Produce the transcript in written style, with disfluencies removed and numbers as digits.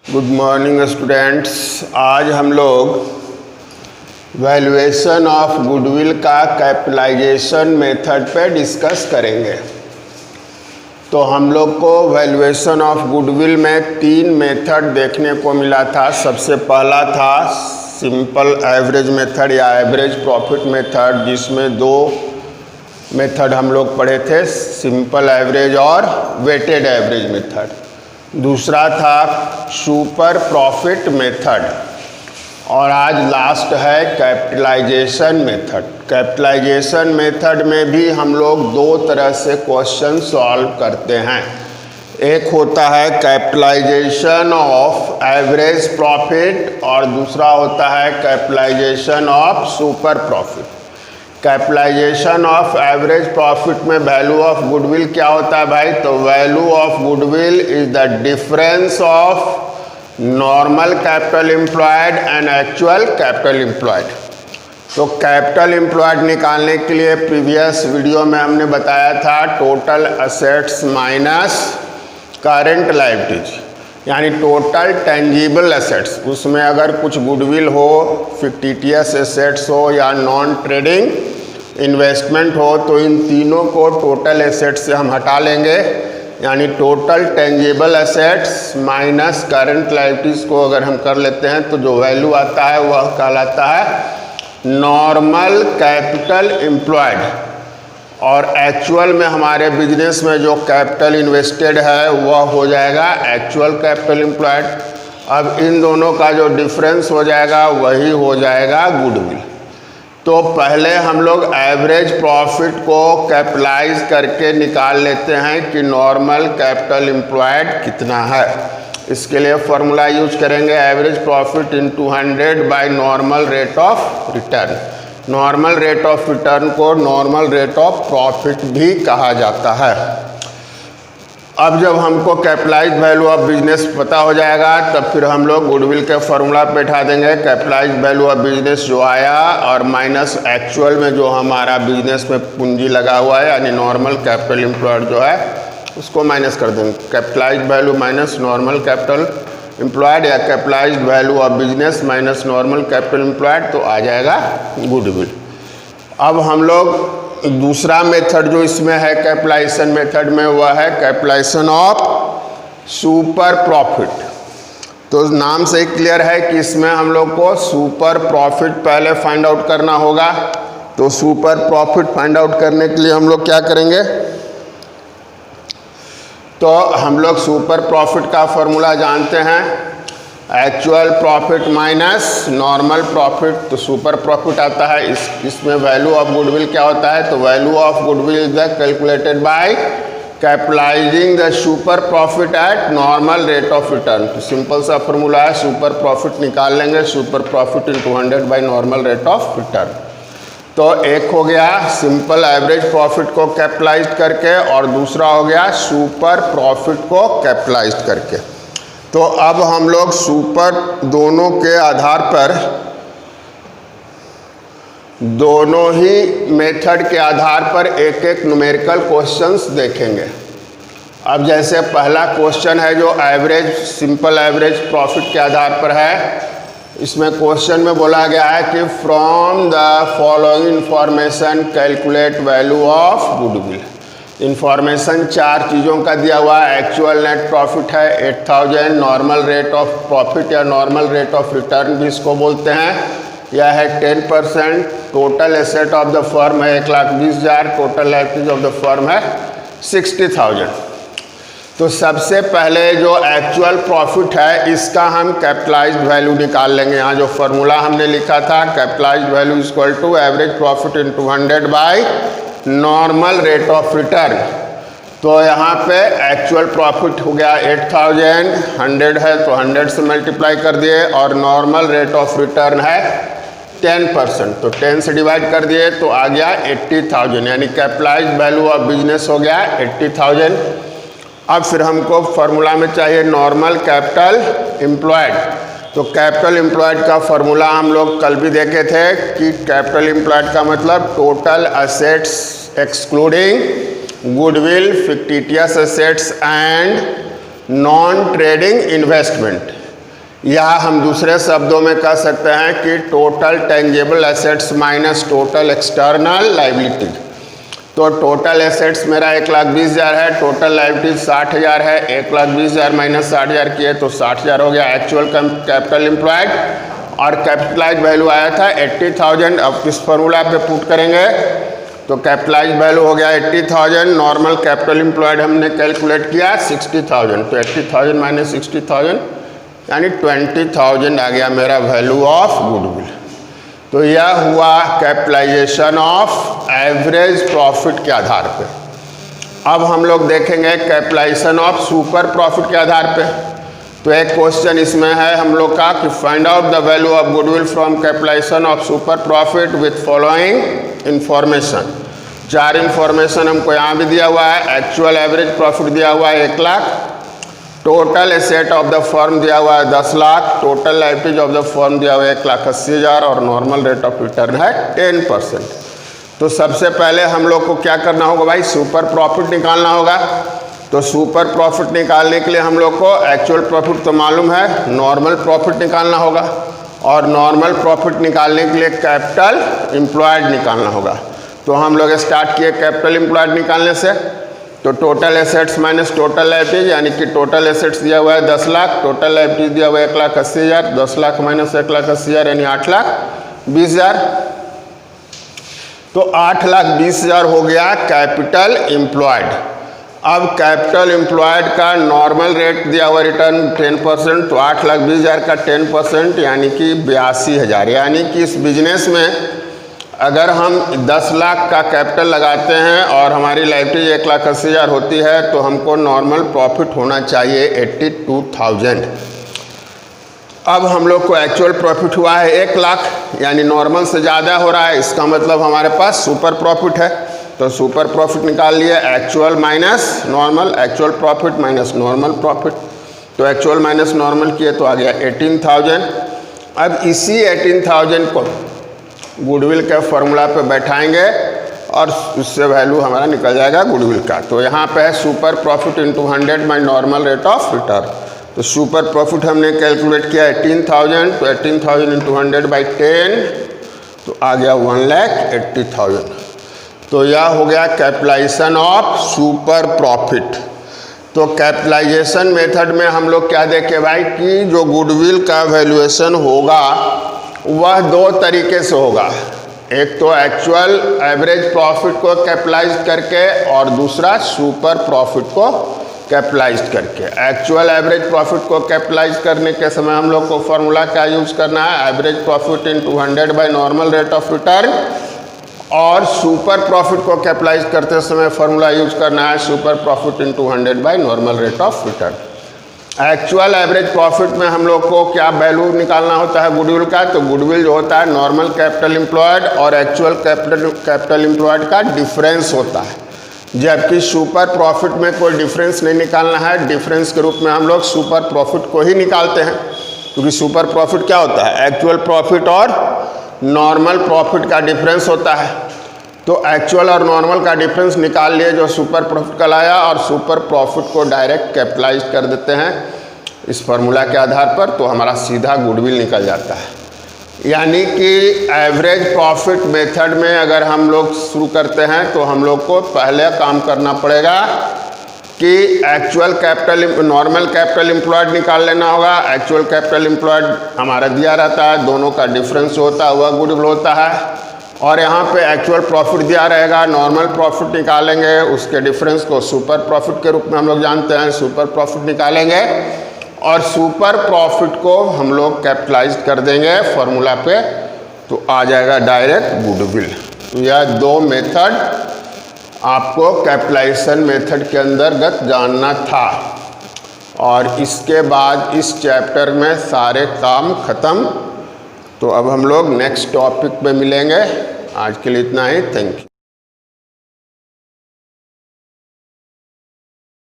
Good morning students. आज हम लोग वैल्यूएशन ऑफ गुडविल का कैपिटलाइजेशन मेथड पे डिस्कस करेंगे। तो हम लोग को वैल्यूएशन ऑफ गुडविल में तीन मेथड देखने को मिला था। सबसे पहला था सिंपल एवरेज मेथड या एवरेज प्रॉफिट मेथड, जिसमें दो मेथड हम लोग पढ़े थे, सिंपल एवरेज और वेटेड एवरेज मेथड। दूसरा था सुपर प्रॉफिट मेथड और आज लास्ट है कैपिटलाइजेशन मेथड। कैपिटलाइजेशन मेथड में भी हम लोग दो तरह से क्वेश्चन सॉल्व करते हैं। एक होता है कैपिटलाइजेशन ऑफ एवरेज प्रॉफिट और दूसरा होता है capitalisation of super profit. Capitalisation of average profit में वैल्यू ऑफ गुडविल क्या होता है भाई? तो value of goodwill is the difference of normal capital employed and actual capital employed. तो कैपिटल एम्प्लॉयड निकालने के लिए प्रीवियस वीडियो में हमने बताया था total assets minus current liabilities, यानी टोटल टेंजिबल एसेट्स। उसमें अगर कुछ गुडविल हो, फिक्टिशियस एसेट्स हो या नॉन ट्रेडिंग इन्वेस्टमेंट हो, तो इन तीनों को टोटल एसेट्स से हम हटा लेंगे। यानी total tangible assets minus current liabilities को अगर हम कर लेते हैं तो जो वैल्यू आता है वह कहलाता है नॉर्मल कैपिटल एम्प्लॉयड। और एक्चुअल में हमारे बिजनेस में जो कैपिटल इन्वेस्टेड है वह हो जाएगा एक्चुअल कैपिटल एम्प्लॉयड। अब इन दोनों का जो डिफरेंस हो जाएगा वही हो जाएगा गुडविल। तो पहले हम लोग एवरेज प्रॉफिट को कैपिटलाइज करके निकाल लेते हैं कि नॉर्मल कैपिटल एम्प्लॉयड कितना है। इसके लिए फॉर्मूला यूज करेंगे average profit into 100 by normal rate of return. Normal rate of return को नॉर्मल रेट ऑफ प्रॉफिट भी कहा जाता है। अब जब हमको कैपिटलाइज्ड वैल्यू ऑफ बिजनेस पता हो जाएगा तब फिर हम लोग गुडविल के फॉर्मूला पे बैठा देंगे कैपिटलाइज्ड वैल्यू ऑफ बिजनेस जो आया और माइनस एक्चुअल में जो हमारा बिजनेस में पूंजी लगा हुआ है, यानी नॉर्मल कैपिटल एम्प्लॉयड जो है उसको माइनस कर देंगे। Capitalised value minus normal capital employed या capitalised value of business minus normal capital employed, तो आ जाएगा गुडविल। अब हम लोग दूसरा मेथड जो इसमें है कैपिटलाइजेशन मेथड में वह है कैपिटलाइजेशन ऑफ सुपर प्रॉफिट। तो नाम से ही क्लियर है कि इसमें हम लोग को सुपर प्रॉफिट पहले फाइंड आउट करना होगा। तो सुपर प्रॉफिट फाइंड आउट करने के लिए हम लोग क्या करेंगे? तो हम लोग सुपर प्रॉफिट का फॉर्मूला जानते हैं, actual profit minus normal profit. तो सुपर प्रॉफिट आता है। इसमें वैल्यू ऑफ गुडविल क्या होता है? तो value of goodwill is the calculated by capitalising the super profit eight normal rate of return. तो सिंपल सा फॉर्मूला है, सुपर प्रॉफिट निकाल लेंगे super profit into 100 by normal rate of return. तो एक हो गया सिंपल एवरेज प्रॉफिट को कैपिटलाइज करके और दूसरा हो गया सुपर प्रॉफिट को कैपिटलाइज करके। तो अब हम लोग सुपर दोनों के आधार पर, दोनों ही मेथड के आधार पर एक एक न्यूमेरिकल क्वेश्चंस देखेंगे। अब जैसे पहला क्वेश्चन है जो एवरेज सिंपल एवरेज प्रॉफिट के आधार पर है, इसमें क्वेश्चन में बोला गया है कि from the following information calculate value of goodwill. Information चार चीज़ों का दिया हुआ है। एक्चुअल नेट प्रॉफिट है 8000, नॉर्मल रेट ऑफ प्रॉफिट या नॉर्मल रेट ऑफ रिटर्न भी इसको बोलते हैं, यह है 10%। Total asset of the firm है 1,20,000, total liabilities of the firm है 60,000। तो सबसे पहले जो एक्चुअल प्रॉफिट है इसका हम कैपिटलाइज्ड वैल्यू निकाल लेंगे। यहाँ जो फॉर्मूला हमने लिखा था capitalised value is equal to average profit into 100 by normal rate of return. तो यहाँ पे एक्चुअल प्रॉफिट हो गया 8000, 100 है तो 100 से मल्टीप्लाई कर दिए और नॉर्मल रेट ऑफ रिटर्न है 10%, तो 10 से डिवाइड कर दिए तो आ गया 80,000, यानी कैपिटलाइज्ड वैल्यू ऑफ बिजनेस हो गया 80,000। अब फिर हमको फॉर्मूला में चाहिए नॉर्मल कैपिटल एम्प्लॉयड। तो कैपिटल एम्प्लॉयड का फॉर्मूला हम लोग कल भी देखे थे कि कैपिटल एम्प्लॉयड का मतलब total assets excluding goodwill, fictitious assets and non trading investment. या हम दूसरे शब्दों में कह सकते हैं कि total tangible assets minus total external liability. तो टोटल एसेट्स मेरा 1,20,000 है, टोटल लाइबिलिटी 60,000 है, 1,20,000 माइनस 60,000 किए तो 60,000 हो गया एक्चुअल कैपिटल एम्प्लॉयड, और कैपिटलाइज वैल्यू आया था 80,000। अब इस फॉर्मूला पे पुट करेंगे तो कैपिटलाइज वैल्यू हो गया 80,000, नॉर्मल कैपिटल एम्प्लॉयड हमने कैलकुलेट किया 60,000, तो 80,000 माइनस 60,000 यानी 20,000 आ गया मेरा वैल्यू ऑफ गुडविल। तो यह हुआ कैपिटलाइजेशन ऑफ एवरेज प्रॉफिट के आधार पे। अब हम लोग देखेंगे कैपिटलाइजेशन ऑफ सुपर प्रॉफिट के आधार पे। तो एक क्वेश्चन इसमें है हम लोग का कि find out the value of goodwill from capitalisation of super profit with following information. 4 information हमको यहाँ भी दिया हुआ है। एक्चुअल एवरेज प्रॉफिट दिया हुआ है 1 lakh, total asset of the firm दिया हुआ है 10 lakh, total liabilities of the firm दिया हुआ है 1,80,000 और नॉर्मल रेट ऑफ रिटर्न है 10%। तो सबसे पहले हम लोग को क्या करना होगा भाई, सुपर प्रॉफिट निकालना होगा। तो सुपर प्रॉफिट निकालने के लिए हम लोग को एक्चुअल प्रॉफिट तो मालूम है, नॉर्मल प्रॉफिट निकालना होगा, और नॉर्मल प्रॉफिट निकालने के लिए कैपिटल एम्प्लॉयड निकालना होगा। तो हम लोग स्टार्ट किए कैपिटल एम्प्लॉयड निकालने से। तो total assets minus total liabilities, यानी कि टोटल एसेट्स दिया हुआ है 10 लाख, टोटल लाइबिलिटीज दिया हुआ है 1,80,000, 10 लाख माइनस 1,80,000 यानी 8,20,000। तो 8,20,000 हो गया कैपिटल एम्प्लॉयड। अब कैपिटल एम्प्लॉयड का नॉर्मल रेट दिया हुआ रिटर्न 10%, तो 8,20,000 का 10% यानी कि 82,000। यानी कि इस बिजनेस में अगर हम 10 लाख का कैपिटल लगाते हैं और हमारी लाइबिलिटी 1,80,000 होती है तो हमको नॉर्मल प्रॉफिट होना चाहिए 82,000। अब हम लोग को एक्चुअल प्रॉफिट हुआ है 1 लाख, यानी नॉर्मल से ज़्यादा हो रहा है, इसका मतलब हमारे पास सुपर प्रॉफिट है। तो सुपर प्रॉफिट निकाल लिए, actual minus normal, actual profit minus normal profit. तो एक्चुअल माइनस नॉर्मल किए तो आ गया 18,000। अब इसी 18,000 को गुडविल के फॉर्मूला पे बैठाएंगे और उससे वैल्यू हमारा निकल जाएगा गुडविल का। तो यहाँ पे है super profit into 100 by normal rate of return. तो सुपर प्रॉफिट हमने कैलकुलेट किया 18,000, तो 18,000 इंटू 100 बाई 10 तो आ गया 1,80,000। तो यह हो गया कैपिटलाइजेशन ऑफ सुपर प्रॉफिट। तो कैपिटलाइजेशन मेथड में हम लोग क्या देखें भाई कि जो गुडविल का वैल्यूएशन होगा वह 2 तरीके से होगा। एक तो एक्चुअल एवरेज प्रॉफिट को कैपिटलाइज करके और दूसरा सुपर प्रॉफिट को कैपिटलाइज करके। एक्चुअल एवरेज प्रॉफिट को कैपिटलाइज करने के समय हम लोग को फॉर्मूला क्या यूज़ करना है, average profit into 100 by normal rate of return, और सुपर प्रॉफिट को कैपिटलाइज करते समय फॉर्मूला यूज़ करना है super profit into 100 by normal rate of return. Actual average profit में हम लोग को क्या वैल्यू निकालना होता है गुडविल का, तो गुडविल जो होता है नॉर्मल कैपिटल एम्प्लॉयड और एक्चुअल कैपिटल एम्प्लॉयड का डिफरेंस होता है। जबकि सुपर प्रॉफिट में कोई डिफरेंस नहीं निकालना है, डिफरेंस के रूप में हम लोग सुपर प्रॉफिट को ही निकालते हैं। क्योंकि सुपर प्रॉफिट क्या होता है, एक्चुअल प्रॉफिट और नॉर्मल प्रॉफिट का डिफरेंस होता है। तो एक्चुअल और नॉर्मल का डिफरेंस निकाल लिए जो सुपर प्रॉफिट का लाया, और सुपर प्रॉफिट को डायरेक्ट कैपिटलाइज कर देते हैं इस फार्मूला के आधार पर, तो हमारा सीधा गुडविल निकल जाता है। यानी कि एवरेज प्रॉफिट मेथड में अगर हम लोग शुरू करते हैं तो हम लोग को पहले काम करना पड़ेगा कि actual capital normal capital employed निकाल लेना होगा। एक्चुअल कैपिटल एम्प्लॉयड हमारा दिया रहता है, दोनों का डिफरेंस होता है वह गुडविल होता है। और यहाँ पे एक्चुअल प्रॉफिट दिया रहेगा, नॉर्मल प्रॉफिट निकालेंगे, उसके डिफरेंस को सुपर प्रॉफिट के रूप में हम लोग जानते हैं, सुपर प्रॉफिट निकालेंगे और सुपर प्रॉफिट को हम लोग कैपिटलाइज कर देंगे फॉर्मूला पे, तो आ जाएगा डायरेक्ट गुडविल। तो यह 2 मेथड आपको कैपिटलाइजेशन मेथड के अंतर्गत जानना था, और इसके बाद इस चैप्टर में सारे काम खत्म। तो अब हम लोग नेक्स्ट टॉपिक पे मिलेंगे। आज के लिए इतना ही, थैंक यू।